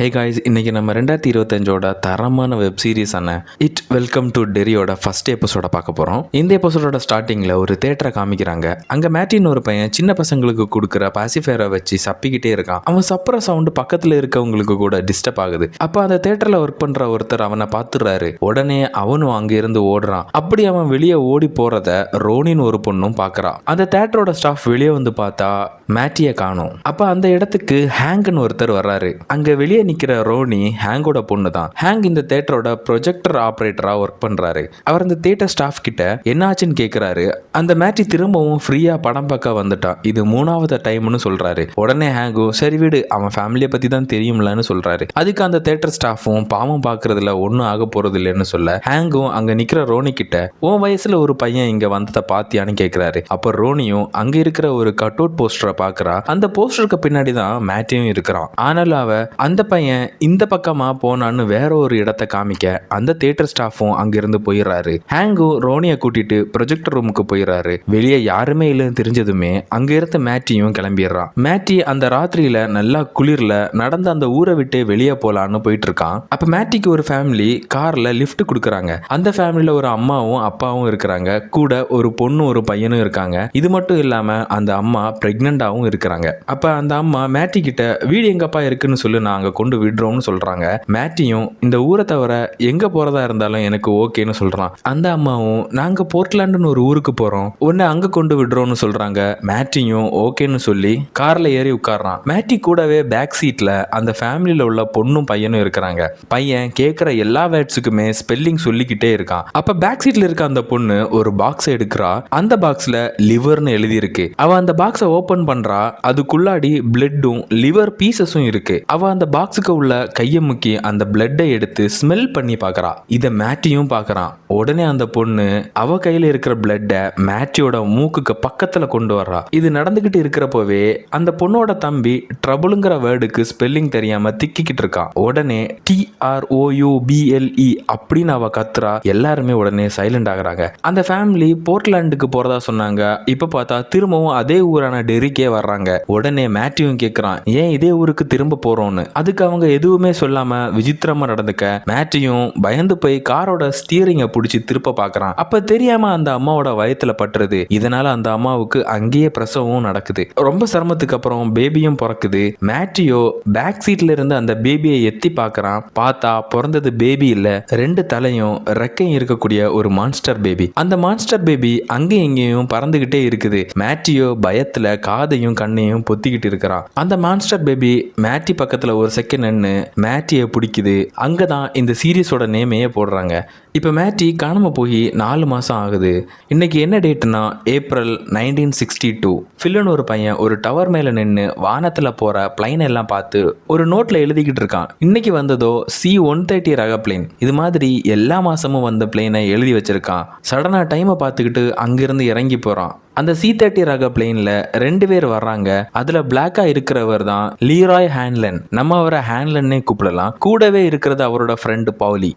Hey guys, இன்றைக்கி நம்ம 2025ஓட தரமான வெப் சீரிஸான இட் வெல்கம் டு டெரியோட ஃபர்ஸ்ட் எபிசோட பார்க்க போகிறோம். இந்த எபிசோடோட ஸ்டார்டிங்கில் ஒரு தேட்டரை காமிக்கிறாங்க. அங்கே மேட்டின்னு ஒரு பையன் சின்ன பசங்களுக்கு கொடுக்குற பாசிஃபயரை வச்சு சப்பிக்கிட்டே இருக்கான். அவன் சப்புற சவுண்டு பக்கத்தில் இருக்கவங்களுக்கு கூட டிஸ்டர்ப் ஆகுது. அப்போ அந்த தேட்டரில் ஒர்க் பண்ணுற ஒருத்தர் அவனை பார்த்துடுறாரு. உடனே அவனும் அங்கே இருந்து ஓடுறான். அப்படி அவன் வெளியே ஓடி போகிறத ரோனின்னு ஒரு பொண்ணும் பார்க்குறான். அந்த தேட்டரோட ஸ்டாஃப் வெளியே வந்து பார்த்தா மேட்டியை காணும். அப்போ அந்த இடத்துக்கு ஹேங்க்னு ஒருத்தர் வர்றாரு. அங்கே வெளியே நிக்கிற ரோனி ஹேங்கோட பொண்ணு தான். ஹேங் இந்த தியேட்டரோட ப்ரொஜெக்டர் ஆபரேட்டரா ஒர்க் பண்றாரு. அவர் அந்த தியேட்டர் ஸ்டாஃப் கிட்ட என்னாச்சுன்னு கேட்கிறாரு. அந்த மேட்டி திரும்பவும் ஃப்ரீயா படம் பார்க்க வந்துட்டான், இது 3வது டைம்னு சொல்றாரு. உடனே ஹேங்கும் சரி விடு, அவன் ஃபேமிலியை பத்தி தான் தெரியும்லன்னு சொல்றாரு. அதுக்கு அந்த தியேட்டர் ஸ்டாஃபும் பாவம் பார்க்கறதுல ஒன்றும் ஆக போறது இல்லைன்னு சொல்ல ஹேங்கும் அங்க நிக்கிற ரோனி கிட்ட உன் வயசுல ஒரு பையன் இங்க வந்ததை பாத்தியான்னு கேட்கிறாரு. அப்ப ரோனியும் அங்க இருக்கிற ஒரு கட் அவுட் போஸ்டரை பாக்குறா. அந்த போஸ்டருக்கு பின்னாடி தான் மேட்டியும் இருக்கிறான். ஆனாலும் அவ அந்த பையன் இந்த பக்கமா போனான்னு வேற ஒரு இடத்தை காமிக்க அந்த தியேட்டர் ஸ்டாஃபும் அங்கிருந்து போயிடுறாரு. ஹேங்கும் ரோனியை கூட்டிட்டு ப்ரொஜெக்டர் ரூமுக்கு போயிடுறாரு. வெளியே யாருமே இல்லைன்னு தெரிஞ்சதுமே அங்க இருந்த மேட்டியும் கிளம்பிடுறான். மேட்டி அந்த ராத்திரியில நல்லா குளிர்ல நடந்து அந்த ஊரை விட்டு வெளியே போலான்னு போயிட்டு இருக்கான். அப்ப மேட்டிக்கு ஒரு ஃபேமிலி கார்ல லிஃப்ட் கொடுக்குறாங்க. அந்த ஃபேமிலியில ஒரு அம்மாவும் அப்பாவும் இருக்கிறாங்க. கூட ஒரு பொண்ணு ஒரு பையனும் இருக்காங்க. இது மட்டும் இல்லாம அந்த அம்மா பிரெக்னண்டாவும் இருக்கிறாங்க. அப்ப அந்த அம்மா மேட்டி கிட்ட வீடு எங்கப்பா இருக்குன்னு சொல்லி நாங்க கொண்டு விடுறோம்னு சொல்றாங்க. மேட்டியும் இந்த ஊரை தவிர எங்க போறதா இருந்தாலும் எனக்கு ஓகேன்னு சொல்றான். அந்த அம்மாவும் நாங்க போர்ட்லாண்டுன்னு ஒரு ஊருக்கு போறோம், உன்னை அங்க கொண்டு விடுறோம்னு சொல்றாங்க. மேட்டியும் ஓகேன்னு சொல்லி கார்ல ஏறி உட்கார்றான். மேட்டி கூடவே பேக் சீட்ல அந்த ஃபேமிலியில உள்ள பொண்ணும் பையனும் இருக்கிறாங்க. பையன் கேட்கிற எல்லா வேர்ட்ஸுக்குமே ஸ்பெல்லிங் சொல்லிக்கிட்டே இருக்கான். அப்ப பேக் சீட்ல இருக்க அந்த பொண்ணு ஒரு பாக்ஸ் எடுக்கிறா. அந்த பாக்ஸ்ல லிவர்னு எழுதி இருக்கு. அவ அந்த பாக்ஸை ஓபன் பண்றா. அதுக்குள்ளாடி பிளட்டும் லிவர் பீசஸும் இருக்கு. அவ அந்த பாக்ஸுக்கு உள்ள கையை முக்கி அந்த பிளட்டை எடுத்து ஸ்மெல் பண்ணி பார்க்கறா. இதை மேட்டியும் பார்க்கறான். உடனே அந்த பொண்ணு அவ கையில இருக்கிற பிளட்டை மேட்டியோட மூக்குக்கு பக்கத்துல கொண்டு வர்றா. இது நடந்துகிட்டு இருக்கிறப்பவே அந்த பொண்ணோட தம்பி ட்ரபுளுங்கிற வேர்டுக்கு ஸ்பெல்லிங் தெரியாம திக்கிக்கிட்டு இருக்கான். உடனே TROUBLE அப்படின்னு அவ கத்துறா. எல்லாருமே உடனே சைலண்ட் ஆகுறாங்க. அந்த ஃபேமிலி போர்ட்லாண்டுக்கு போறதா சொன்னாங்க. இப்ப பார்த்தா திரும்பவும் அதே ஊரான டெரிக்கே வர்றாங்க. உடனே மேட்டியும் கேட்கறான், ஏன் இதே ஊருக்கு திரும்ப போறோம்னு. அதுக்கு அவங்க எதுவுமே சொல்லாம விசித்திரமா நடந்துக்க மேட்டியும் பயந்து போய் காரோட ஸ்டீரிங்கை பிடிச்சி திருப்ப பாக்குறான். அப்ப தெரியாம அந்த அம்மாவோட வயத்துல பட்டுறது. இதனால அந்த அம்மாவுக்கு அங்கேயே பிரசவம் நடக்குது. ரொம்ப சிரமத்துக்கு அப்புறம் பேபியும் பிறக்குது. மேட்டியோ பேக் சீட்ல இருந்து அந்த பேபியை எத்தி பாக்குறான். பார்த்தா பிறந்தது பேபி இல்ல, 2 தலையும் ரெக்கையும் இருக்கக்கூடிய ஒரு மான்ஸ்டர் பேபி. அந்த மான்ஸ்டர் பேபி அங்கேயும் இங்கேயும் பறந்துகிட்டே இருக்குது. மேட்டியோ பயத்துல காதையும் கண்ணையும் பொத்திக்கிட்டு இருக்கிறான். அந்த மான்ஸ்டர் பேபி மேட்டி பக்கத்துல ஒரு செகண்ட் நின்னு மேட்டியை பிடிக்குது. அங்கதான் இந்த சீரீஸோட நேமையே போடுறாங்க. இப்போ மேட்டி காணாம போய் 4 மாசம் ஆகுது. இன்னைக்கு என்ன டேட்னா ஏப்ரல் 1962. ஃபில்லுன்னு ஒரு பையன் ஒரு டவர் மேல நின்று வானத்துல போற பிளைன் எல்லாம் பார்த்து ஒரு நோட்ல எழுதிக்கிட்டு இருக்கான். இன்னைக்கு வந்ததோ C-130 ரக பிளைன். இது மாதிரி எல்லா மாசமும் வந்த பிளைனை எழுதி வச்சிருக்கான். சடனா டைமை பார்த்துக்கிட்டு அங்கிருந்து இறங்கி போறான். அந்த C-30 ரக பிளைன்ல 2 பேர் வர்றாங்க. அதுல பிளாக்கா இருக்கிறவர் தான் லீராய் ஹேன்லன். நம்ம அவரை ஹேன்லன்னே கூப்பிடலாம். கூடவே இருக்கிறது அவரோட ஃப்ரெண்டு பாலி.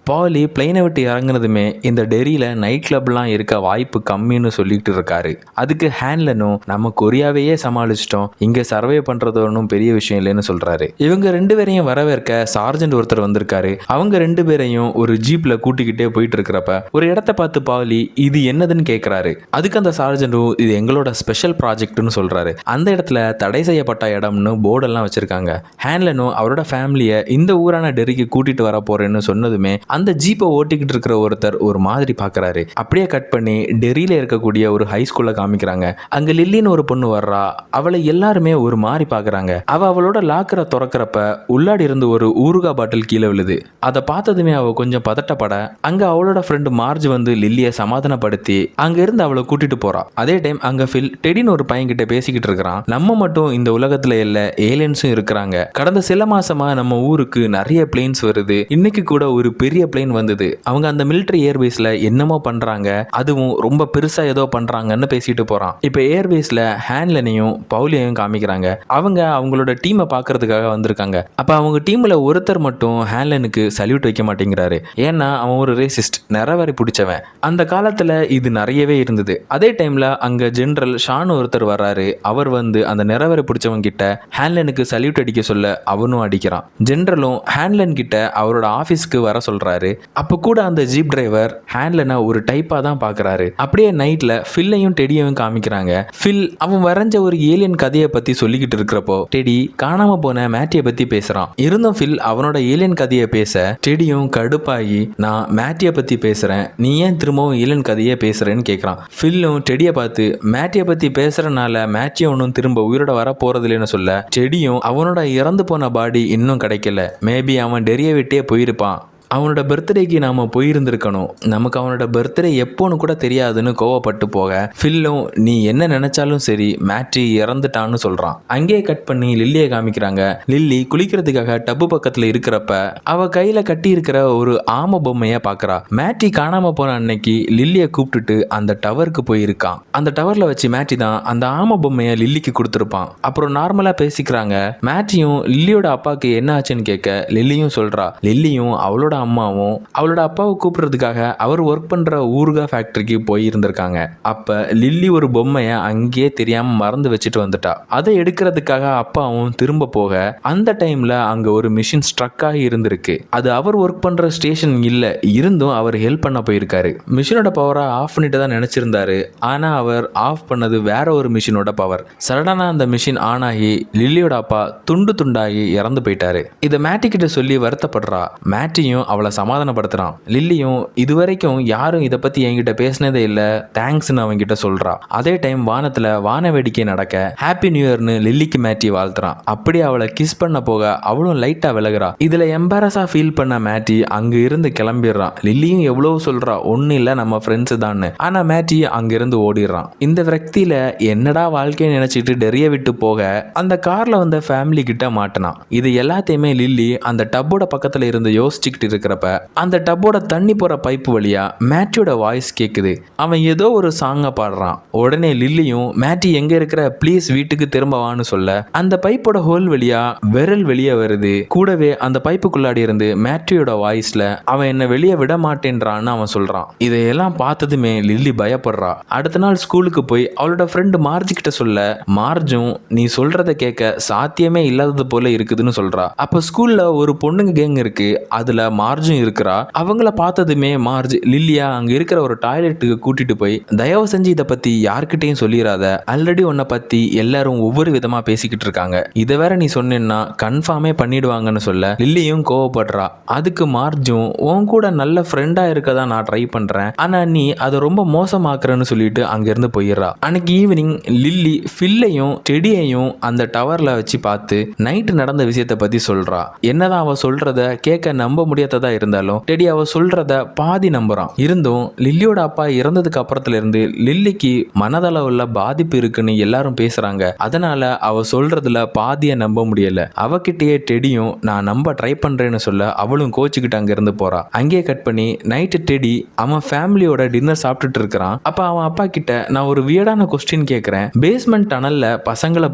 பிளைனை விட்டு இறங்குனதுமே இந்த டெரியில நைட் கிளப்லாம் இருக்க வாய்ப்பு கம்மின்னு சொல்லிட்டு இருக்காரு. அதுக்கு ஹேன்லனும் நம்ம கொரியாவையே சமாளிச்சிட்டோம், இங்க சர்வே பண்றது ஒன்றும் பெரிய விஷயம் இல்லைன்னு சொல்றாரு. இவங்க 2 பேரையும் வரவேற்க சார்ஜென்ட் ஒருத்தர் வந்திருக்காரு. அவங்க 2 பேரையும் ஒரு ஜீப்ல கூட்டிக்கிட்டே போயிட்டு இருக்கிறப்ப ஒரு இடத்த பார்த்து பாலி இது என்னதுன்னு கேட்கிறாரு. அதுக்கு அந்த சார்ஜென்டும் இது எங்களோட ஸ்பெஷல் ப்ராஜெக்ட்னு சொல்றாரு. அந்த இடத்துல தடை செய்யப்பட்ட இடம்னு போர்டெல்லாம் வச்சிருக்காங்க. ஹேன்லனும் அவரோட ஃபேமிலியை இந்த ஊரான டெரிக்கு கூட்டிட்டு வர போறேன்னு சொன்னதுமே அந்த ஜீப்பை ஓட்டிக்கிட்டு இருக்கிற ஒருத்தர் ஒரு மாதிரி பாக்குறாரு. அப்படியே கட் பண்ணி டெரியில இருக்கக்கூடிய ஒரு ஹை ஸ்கூல்ல காமிக்கிறாங்க. அங்க லில்லின்னு ஒரு பொண்ணு வர்றா. அவளை எல்லாருமே ஒரு மாதிரி பாக்குறாங்க. அவளோட லாக்கரை திறக்கிறப்ப உள்ளாடி இருந்து ஒரு ஊறுகா பாட்டில் கீழே விழுது. அதை பார்த்ததுமே அவ கொஞ்சம் பதட்டப்பட அங்க அவளோட ஃப்ரெண்டு மார்ஜ் வந்து லில்லியை சமாதானப்படுத்தி அங்க இருந்து அவளை கூட்டிட்டு போறா. அதே டைம் அங்க ஃபில் டெடின்னு ஒரு பையன் கிட்ட பேசிக்கிட்டு இருக்கிறான். நம்ம மட்டும் இந்த உலகத்துல இல்ல, ஏலியன்ஸும் இருக்கிறாங்க. கடந்த சில மாசமா நம்ம ஊருக்கு நிறைய பிளேன்ஸ் வருது. இன்னைக்கு கூட ஒரு பெரிய பிளேன் வந்தது. அவங்க அந்த மிலிட்டரி ஏர்பேஸ்ல என்னமோ பண்றாங்க, அதுவும் ரொம்ப பெருசா ஏதோ பண்றாங்கன்னு பேசிட்டு போறான். இப்ப ஏர்பேஸ்ல ஹேன்லனையும் பவுலியையும் காமிக்கிறாங்க. அவங்க அவங்களோட டீமை பாக்குறதுக்காக வந்திருக்காங்க. அப்ப அவங்க டீம்ல ஒருத்தர் மட்டும் ஹேன்லனுக்கு சல்யூட் வைக்க மாட்டேங்கிறாரு. ஏன்னா அவன் ஒரு ரேசிஸ்ட், நிறவரை பிடிச்சவன். அந்த காலத்துல இது நிறையவே இருந்தது. அதே டைம்ல அங்க அங்க ஜெனரல் ஷான் ஒருத்தர் வர்றாரு. அவர் வந்து அந்த நிறவரை பிடிச்சவங்க கிட்ட ஹேண்ட்லனுக்கு சல்யூட் அடிக்க சொல்ல அவனும் அடிக்கிறான். ஜெனரலும் ஹேண்ட்லன் கிட்ட அவரோட ஆபீஸ்க்கு வர சொல்றாரு. அப்ப கூட அந்த ஜீப் டிரைவர் ஹேண்ட்லனை ஒரு டைப்பா தான் பாக்குறாரு. அப்படியே நைட்ல ஃபில்லையும் டெடியையும் காமிக்கிறாங்க. ஃபில் அவன் வரைஞ்ச ஒரு ஏலியன் கதையை பத்தி சொல்லிக்கிட்டு இருக்கிறப்போ டெடி காணாம போன மேட்டியை பத்தி பேசுறான். இருந்தும் ஃபில் அவனோட ஏலியன் கதையை பேச டெடியும் கடுப்பாகி நான் மேட்டியை பத்தி பேசுறேன், நீ ஏன் திரும்பவும் ஏலியன் கதையை பேசுறேன்னு கேட்கறான். ஃபில்லும் டெடியை பார்த்து மேட்டியை பத்தி பேசுறனால மேட்டியை ஒன்றும் திரும்ப உயிரோட வர போறது இல்லைன்னு சொல்ல டெடியும் அவனோட இறந்து போன பாடி இன்னும் கிடைக்கல, மேபி அவன் டெரியை விட்டே போயிருப்பான், அவனோட பர்த்டேக்கு நாம போயிருந்திருக்கணும், நமக்கு அவனோட பர்த்டே எப்போன்னு கூட தெரியாதுன்னு கோவப்பட்டு போக ஃபில்லும் நீ என்ன நினைச்சாலும் சரி மேட்டி இறந்துட்டான்னு சொல்றான். அங்கேயே கட் பண்ணி லில்லியை காமிக்கிறாங்க. லில்லி குளிக்கிறதுக்காக டப்பு பக்கத்துல இருக்கிறப்ப அவ கையில கட்டி இருக்கிற ஒரு ஆம பொம்மைய பாக்குறா. மேட்டி காணாம போன அன்னைக்கு லில்லியை கூப்பிட்டுட்டு அந்த டவருக்கு போயிருக்கான். அந்த டவர்ல வச்சு மேட்டி தான் அந்த ஆம பொம்மைய லில்லிக்கு கொடுத்துருப்பான். அப்புறம் நார்மலா பேசிக்கிறாங்க. மேட்டியும் லில்லியோட அப்பாவுக்கு என்ன ஆச்சுன்னு கேட்க லில்லியும் சொல்றா. லில்லியும் அவளோட அம்மாவும் அவளோட அப்பாவை கூப்பிடுறதுக்காக அவர் ஒர்க் பண்ற ஊர்கா ஃபேக்டரிக்கு போய் இருந்திருக்காங்க. அப்ப லில்லி ஒரு பொம்மைய அங்கேயே தெரியாம மறந்து வச்சுட்டு வந்துட்டா. அதை எடுக்கிறதுக்காக அப்பாவும் திரும்ப போக அந்த டைம்ல அங்க ஒரு மிஷின் ஸ்ட்ரக் ஆகி இருந்திருக்கு. அது அவர் ஒர்க் பண்ற ஸ்டேஷன் இல்ல, இருந்தும் அவர் ஹெல்ப் பண்ண போயிருக்காரு. மிஷினோட பவரை ஆஃப் பண்ணிட்டு தான் நினைச்சிருந்தாரு. ஆனா அவர் ஆஃப் பண்ணது வேற ஒரு மிஷினோட பவர். சடனா அந்த மிஷின் ஆன் ஆகி லில்லியோட அப்பா துண்டு துண்டாகி இறந்து போயிட்டாரு. இதை மேட்டி கிட்ட சொல்லி வருத்தப்படுறா. மேட்டியும் அவளை சமாதானப்படுத்துறான். லில்லியும் இதுவரைக்கும் யாரும் இதை பத்தி என்கிட்ட பேசினதே இல்ல, தேங்க்ஸ்னு அவங்கிட்ட சொல்றா. அதே டைம் வானத்துல வான வேடிக்கை நடக்க ஹாப்பி நியூ இயர்னு லில்லிக்கு மேட்டி வாழ்த்துறான். அப்படி அவளை கிஸ் பண்ண போக அவளும் லைட்டா விலகுறா. இதுல எம்பாரஸா ஃபீல் பண்ண மேட்டி அங்க இருந்து கிளம்பிடுறான். லில்லியும் எவ்வளவு சொல்றா, ஒண்ணு இல்ல நம்ம ஃப்ரெண்ட்ஸ் தான். ஆனா மேட்டி அங்க இருந்து ஓடிடுறான். இந்த விரக்தியில என்னடா வாழ்க்கையை நினைச்சிட்டு டெரிய விட்டு போக அந்த கார்ல வந்த ஃபேமிலி கிட்ட மாட்டினான். இது எல்லாத்தையுமே லில்லி அந்த டப்போட பக்கத்துல இருந்து யோசிச்சுக்கிட்டு இருக்கிறப்ப அந்த டப்போட தண்ணி போற பைப்பு வழியா மேட்டியோட வாய்ஸ் கேக்குது. அவன் ஏதோ ஒரு சாங்க பாடுறான். உடனே லில்லியும் மேட்டி எங்க இருக்கிற, ப்ளீஸ் வீட்டுக்கு திரும்ப வான்னு சொல்ல அந்த பைப்போட ஹோல் வழியா விரல் வெளியே வருது. கூடவே அந்த பைப்புக்குள்ளாடி இருந்து மேட்டியோட வாய்ஸ்ல அவன் என்ன வெளியே விட மாட்டேன்றான்னு அவன் சொல்றான். இதையெல்லாம் பார்த்ததுமே லில்லி பயப்படுறா. அடுத்த நாள் ஸ்கூலுக்கு போய் அவளோட ஃப்ரெண்டு மார்ஜ் கிட்ட சொல்ல மார்ஜும் நீ சொல்றத கேட்க சாத்தியமே இல்லாதது போல இருக்குதுன்னு சொல்றா. அப்ப ஸ்கூல்ல ஒரு பொண்ணுங்க கேங் இருக்கு, அதுல மார்ஜும் இருக்கிறா. அவங்கள பார்த்ததுமே மார்ஜ் லில்லியா அங்க இருக்கிற ஒரு டாய்லெட்டுக்கு கூட்டிட்டு போய் தயவு செஞ்சு இதை பத்தி யார்கிட்டையும் சொல்லிடாத, ஆல்ரெடி உன்னை பத்தி எல்லாரும் ஒவ்வொரு விதமா பேசிக்கிட்டு இருக்காங்க, இதை வேற நீ சொன்னேன்னா கன்ஃபார்மே பண்ணிடுவாங்கன்னு சொல்ல லில்லியும் கோவப்படுறா. அதுக்கு மார்ஜும் உன் கூட நல்ல ஃப்ரெண்டா இருக்கதான் நான் ட்ரை பண்றேன், ஆனா நீ அதை ரொம்ப மோசமாக்குறன்னு சொல்லிட்டு அங்கிருந்து போயிடுறா. அன்னைக்கு ஈவினிங் லில்லி ஃபில்லையும் டெடியையும் அந்த டவர்ல வச்சு பார்த்து நைட்டு நடந்த விஷயத்தை பத்தி சொல்றா. என்னதான் அவ சொல்றத கேட்க நம்ப முடியாததா இருந்தாலும் டெடி அவ சொல்றத பாதி நம்புறான். இருந்தும் லில்லியோட அப்பா இறந்ததுக்கு அப்புறத்துல இருந்து லில்லிக்கு மனதளவுல பாதிப்பு இருக்குன்னு எல்லாரும் பேசுறாங்க. அதனால அவ சொல்றதுல பாதிய நம்ப முடியல. அவகிட்டயே டெடியும் நான் நம்ப ட்ரை பண்றேன்னு சொல்ல அவளும் கோச்சுக்கிட்டு அங்க இருந்து போறா. அங்கேயே கட் பண்ணி நைட்டு டெடி அவன் ஃபேமிலியோட டின்னர் சாப்பிட்டுட்டு இருக்கிறான். அப்ப அவன் அப்பா கிட்ட நான் ஒரு வியர்டான கொஸ்டின் கேட்கிறேன், பேஸ்மெண்ட் டனல்ல பசங்களை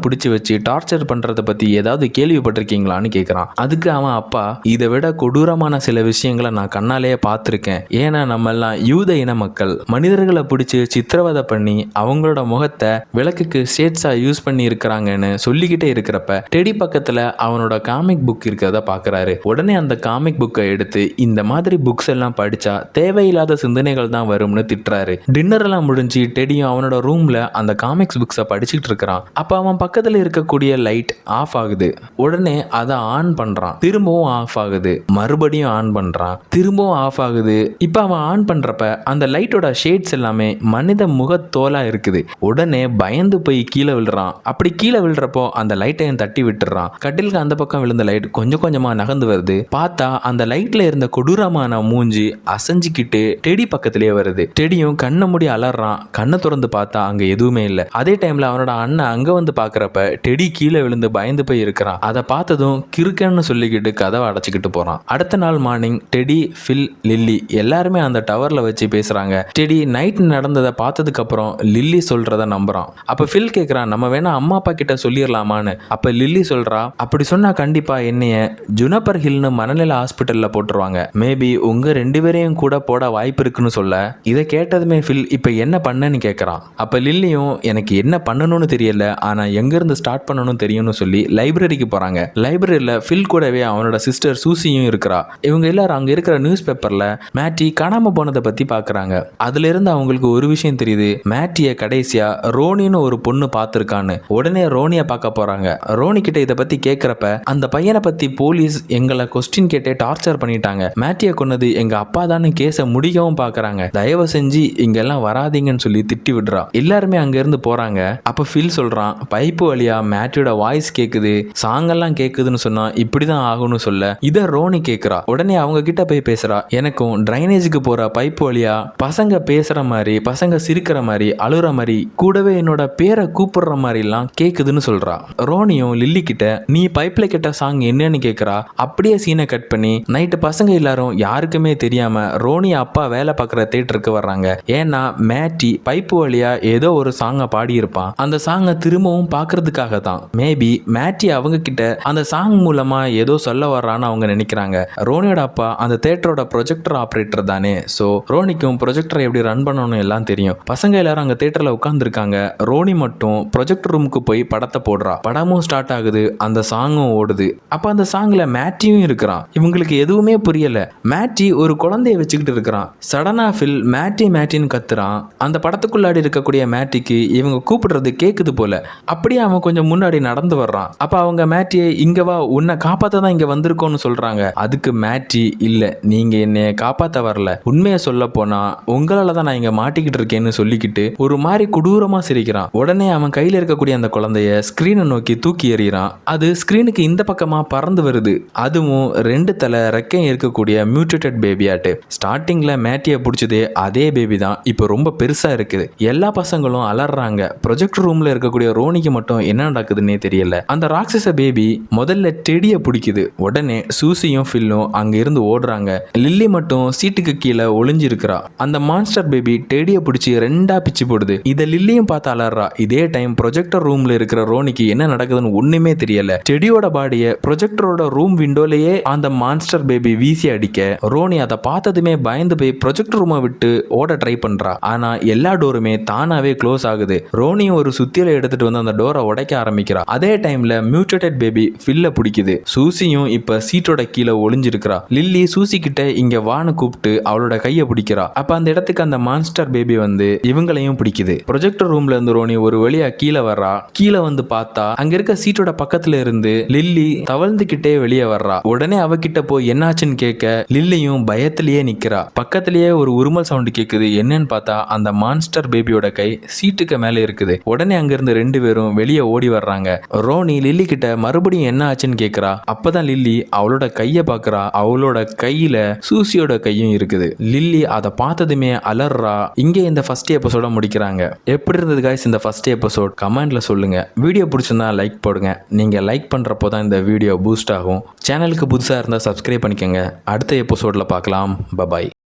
பிடிச்சி வச்சு டார்ச்சர் பண்றத பத்தி ஏதாவது கேள்விப்பட்டிருக்கீங்களான்னு கேட்கிறான். அதுக்கு அவன் அப்பா இதை விட கொடூரமான சில விஷயங்களை நான் கண்ணாலேயே பார்த்துருக்கேன். ஏன்னா நம்ம எல்லாம் யூத இன மக்கள், மனிதர்களை பிடிச்சி சித்திரவதை பண்ணி அவங்களோட முகத்தை விளக்குக்கு ஷேட்ஸா யூஸ் பண்ணி இருக்கிறாங்கன்னு சொல்லிக்கிட்டே இருக்கிறப்ப டெடி பக்கத்துல அவனோட காமிக் புக் இருக்கிறத பாக்குறாரு. உடனே அந்த காமிக் புக்கை எடுத்து இந்த மாதிரி புக்ஸ் எல்லாம் படிச்சா தேவையில்லாத சிந்தனைகள் தான் வரும்னு திட்டுறாரு. டின்னர் எல்லாம் முடிஞ்சு டெடியும் அவனோட ரூம்ல அந்த காமிக்ஸ் புக்ஸை படிச்சுட்டு இருக்கிறான். அப்ப அவன் பக்கத்துல இருக்கக்கூடிய லைட் ஆஃப் ஆகுது. உடனே அதை ஆன் பண்றான், திரும்பவும் ஆஃப் ஆகுது, மறுபடியும் ஆன் பண்றான், திரும்பவும் ஆஃப் ஆகுது. இப்ப அவன் ஆன் பண்றப்ப அந்த லைட்டோட ஷேட்ஸ் எல்லாமே மனித முகத்தோலா இருக்குது. உடனே பயந்து போய் கீழே விழுறான். அப்படி கீழே விழுறப்போ அந்த லைட்டையும் தட்டி விட்டுறான். கட்டிலுக்கு அந்த பக்கம் விழுந்த லைட் கொஞ்சம் கொஞ்சமா நகர்ந்து வருது. பார்த்தா அந்த லைட்ல இருந்த கொடூரமான மூஞ்சி அசைஞ்சுக்கிட்டு டெடி பக்கத்திலேயே வருது. டெடியும் கண்ணை மூடி அலறான். கண்ணை திறந்து பார்த்தா அங்க எதுவுமே இல்லை. அதே டைம்ல அவனோட அண்ணன் அங்க வந்து பாக்குறப்ப டெடி கீழே விழுந்து பயந்து போய் இருக்கிறான். அதை பார்த்ததும் கிறுக்கன்னு சொல்லிக்கிட்டு கதவை அடைச்சிக்கிட்டு போறான். அடுத்த நாள் மார்னிங் டெடி, ஃபில், லில்லி எல்லாருமே அந்த டவர்ல வச்சு பேசுறாங்க. டெடி நைட் நடந்ததை பார்த்ததுக்கு அப்புறம் லில்லி சொல்றத நம்புறான். அப்ப ஃபில் கேக்குறான், நம்ம வேணா அம்மா அப்பா கிட்ட சொல்லிடலாமான்னு. அப்ப லில்லி சொல்றா, அப்படி சொன்னா கண்டிப்பா என்னைய ஜுனப்பர் ஹில்னு மனநல ஹாஸ்பிட்டல்ல போட்டுருவாங்க. மேபி உங்க 2 பேரையும் கூட போட வாய்ப்பு இருக்குன்னு சொல்ல, இதை கேட்டதுமே ஃபில் இப்ப என்ன பண்ணன்னு கேட்கறான். அப்ப லில்லியும் எனக்கு என்ன பண்ணணும்னு தெரியல, ஆனா எங்க இருந்து ஸ்டார்ட் பண்ணணும்னு தெரியும்னு சொல்லி லைப்ரரிக்கு போறாங்க. லைப்ரரியில ஃபில் கூடவே அவனோட சிஸ்டர் சூசியும் இருக்கிறா. இவங்க எல்லாரும் அங்க இருக்கிற நியூஸ் பேப்பர்ல மேட்டி காணாம போனதை பத்தி பாக்குறாங்க. அதுல இருந்து அவங்களுக்கு ஒரு விஷயம் தெரியுது, மேட்டிய கடைசியா ரோனின்னு ஒரு பொண்ணு பார்த்திருக்கான்னு. உடனே ரோனிய பார்க்க போறாங்க. ரோனி கிட்ட இதை பத்தி கேட்கிறப்ப, அந்த பையனை பத்தி போலீஸ் எங்களை கொஸ்டின் கேட்டே டார்ச்சர் பண்ணிட்டாங்க, மேட்டிய கொன்னது எங்க அப்பா தான் கேஸை முடிக்கவும் பாக்குறாங்க, தயவு செஞ்சு இங்க எல்லாம் வராதீங்கன்னு சொல்லி திட்டி விடுறா. எல்லாருமே அங்க இருந்து போறாங்க. அப்ப ஃபில் சொல்றான், பைப்பு வழியா மேட்டியோட வாய்ஸ் கேக்குது, சாங் எல்லாம் கேக்குதுன்னு சொன்னா இப்படிதான் ஆகும்னு சொல்ல, இத ரோனி கேக்குறா. உடனே அவங்க கிட்ட போய் பேசுறா, எனக்கும் டிரைனேஜுக்கு போற பைப்பு வழியா பசங்க பேசுற மாதிரி, பசங்க சிரிக்கிற மாதிரி, அழுற மாதிரி, கூடவே என்னோட பேரை கூப்பிடுற மாதிரி எல்லாம் கேக்குதுன்னு சொல்றா. ரோனியும் லில்லி கிட்ட நீ பைப்ல கேட்ட சாங் என்னன்னு கேக்குறா. அப்படியே சீனை கட் பண்ணி நைட்டு பசங்க எல்லாரும் யாருக்குமே தெரியாம ரோனி அப்பா வேலை பார்க்குற தியேட்டருக்கு வர்றாங்க. ஏன்னா மேட்டி பைப்பு வழியா ஏதோ ஒரு சாங்கை பாடி இருப்பான். அந்த சாங்கை திரும்பவும் பார்க்கறதுக்காக தான். மேபி மேட்டி அவங்க கிட்ட அந்த சாங் மூலமா ஏதோ சொல்ல வர்றான்னு அவங்க நினைக்கிறாங்க. ரோனியோட அப்பா அந்த தியேட்டரோட ப்ரொஜெக்டர் ஆப்ரேட்டர் தானே. ஸோ ரோனிக்கும் ப்ரொஜெக்டரை எப்படி ரன் பண்ணணும்னு எல்லாம் தெரியும். பசங்க எல்லாரும் அங்கே தியேட்டரில் உட்காந்துருக்காங்க. ரோனி மட்டும் ப்ரொஜெக்டர் ரூமுக்கு போய் படத்தை போடுறா. படமும் ஸ்டார்ட் ஆகுது, அந்த சாங்கும் ஓடுது. அப்போ அந்த சாங்ல மேட்டியும் இருக்கிறான். இவங்களுக்கு எதுவுமே புரியல. மேட்டி ஒரு குழந்தைய வச்சுக்கிட்டு இருக்கிறான். சடனா ஃபில் மேட்டி மேட்டின்னு கத்துறான். அந்த படத்துக்குள்ளாடி இருக்கக்கூடிய மேட்டிக்கு இவங்க கூப்பிடுறது கேக்குது போல. அப்படியே அவன் கொஞ்சம் முன்னாடி நடந்து வர்றான். அப்ப அவங்க மேட்டியை இங்க வா, உன்னை காப்பாத்த தான் இங்க வந்திருக்கோன்னு சொல்றாங்க. அதுக்கு மேட்டி, இல்ல நீங்க என்னைய காப்பாத்த வரல, உண்மையை சொல்ல போனா உங்களால தான் நான் இங்க மாட்டிக்கிட்டு இருக்கேன்னு சொல்லிக்கிட்டு ஒரு மாதிரி கொடூரமா சிரிக்கிறான். உடனே அவன் கையில இருக்கக்கூடிய அந்த குழந்தைய ஸ்கிரீனை நோக்கி தூக்கி எறிகிறான். அது ஸ்கிரீனுக்கு இந்த பக்கமா பறந்து வருது. அதுவும் 2 தலை ரெக்கையும் இருக்கக்கூடிய மியூட்டேட்டட் பேபியாட்டு. ஸ்டார்டிங்ல மேட்டியை பிடிச்சதே அதே பேபி தான் இப்போ ரொம்ப பெருசா இருக்குது. எல்லா பசங்களும் அலறாங்க. ப்ரொஜெக்டர் ரூம்ல இருக்கக்கூடிய ரோனிக்கு மட்டும் என்ன நடக்குதுன்னே தெரியல. அந்த ராட்சச பேபி முதல்ல டெடியை பிடிக்குது. உடனே சூசியும் ஃபில்லும் அங்க இருந்து ஓடுறாங்க. லில்லி மட்டும் சீட்டுக்கு கீழே ஒளிஞ்சிருக்கிறா. அந்த மான்ஸ்டர் பேபி டெடியை பிடிச்சி 2ஆ பிச்சு போடுது. இதை லில்லியும் பார்த்து அலறா. இதே டைம் ப்ரொஜெக்டர் ரூம்ல இருக்கிற ரோனிக்கு என்ன நடக்குதுன்னு ஒண்ணுமே தெரியல. டெடியோட பாடியை ப்ரொஜெக்டரோட ரூம் விண்டோலயே அந்த மான்ஸ்டர் பேபி வீசி அடிக்க, ரோனி அதை பார்த்ததுமே பயந்து போய் ப்ரொஜெக்டர் ரூமை விட்டு ஓட ட்ரை பண்றா. ஆனா எல்லா டோருமே தானாவே க்ளோஸ் ஆகுது. ரோனியும் ஒரு சுத்தியில எடுத்துட்டு வந்து அந்த டோரை உடைக்க ஆரம்பிக்கிறா. அதே டைம்ல மியூட்டேட்டட் பேபி ஃபில்ல பிடிக்குது. சூசியும் இப்ப சீட்டோட கீழே ஒளிஞ்சிருக்கிறா. லில்லி சூசி கிட்ட இங்க வான்னு கூப்பிட்டு அவளோட கையை பிடிக்கிறா. அப்ப அந்த இடத்துக்கு அந்த மான்ஸ்டர் பேபி வந்து இவங்களையும் பிடிக்குது. ப்ரொஜெக்டர் ரூம்ல இருந்து ரோனி ஒரு வழியா கீழே வர்றா. கீழே வந்து பார்த்தா அங்க இருக்க சீட்டோட பக்கத்துல இருந்து லில்லி தவழ்ந்துகிட்டே வெளியே வர்றா. உடனே அவகிட்ட போய் என்னாச்சுன்னு கேட்க லில்லியும் பயத்திலேயே நிக்கிறா. பக்கத்திலேயே ஒரு உருமல் சவுண்ட் கேக்குது. என்னன்னு பார்த்தா அந்த மான்ஸ்டர் பேபியோட கை சீட்டுக்கு மேல இருக்குது. உடனே அங்க இருந்து 2 பேரும் வெளியே ஓடி வர்றாங்க. ரோனி லில்லி கிட்ட மறுபடியும் என்ன ஆச்சுன்னு கேக்குறா. அப்பதான் லில்லி அவளோட கையை பாக்குறா. அவளோட கையில சூசியோட கையும் இருக்குது. லில்லி அதை பார்த்ததுமே அலறா. இங்கே இந்த ஃபர்ஸ்ட் எபிசோட முடிக்கிறாங்க. எப்படி இருந்தது guys இந்த ஃபர்ஸ்ட் எபிசோட்? கமெண்ட்ல சொல்லுங்க. வீடியோ பிடிச்சிருந்தா லைக் போடுங்க. நீங்க லைக் பண்றப்போ தான் இந்த வீடியோ பூஸ்ட் ஆகும். சேனலுக்கு புதுசா இருந்தா சப்ஸ்கிரைப் பண்ணிக்கோங்க. அடுத்த எபிசோட்ல பார்க்கலாம். பபாய்.